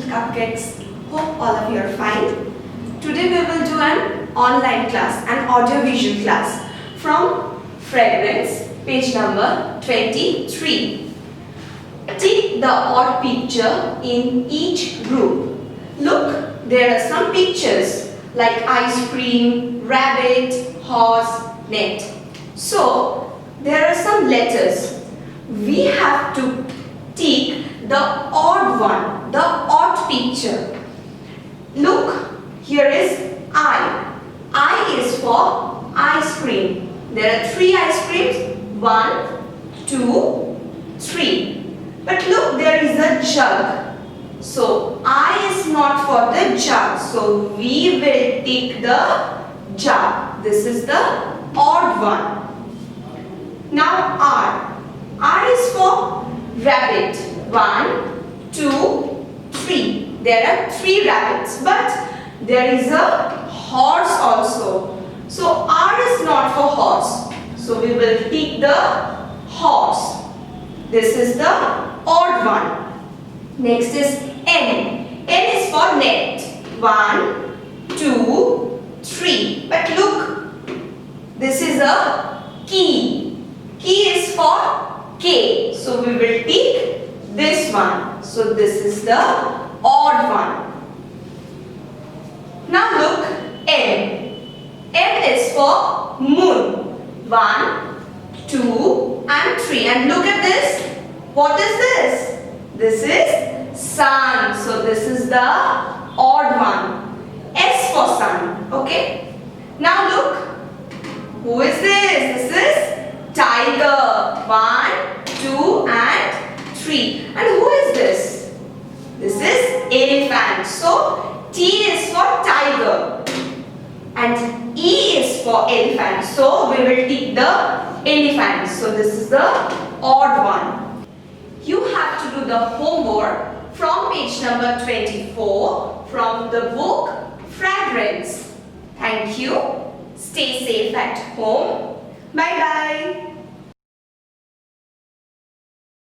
cupcakes. Hope all of you are fine. Today we will do an online class, an audio-visual class from Fragrance, page number 23. Tick the odd picture in each group. Look, there are some pictures like ice cream, rabbit, horse, net. So, there are some letters. We have to tick the odd one, the odd picture. Look, here is I. I is for ice cream. There are 3 ice creams. 1, 2, 3. But look, there is a jug. So, I is not for the jug. So, we will tick the jug. This is the odd one. Now, R. R is for rabbit. 1, 2, 3. There are 3 rabbits, but there is a horse also. So R is not for horse. So we will tick the horse. This is the odd one. Next is N. N is for net. 1, 2, 3. But look, this is a key. Key is for K. So we will tick this one. So this is the odd one. Now look, M. M is for moon. 1, 2 and 3. And look at this. What is this? This is sun. So this is the odd one. S for sun. Okay. Now look. Who is this? This is tiger. 1, 2 and 3. And who is this? This is elephant. So T is for tiger and E is for elephant. So we will tick the elephant. So this is the odd one. You have to do the homework from page number 24 from the book Fragrance. Thank you. Stay safe at home. Bye bye.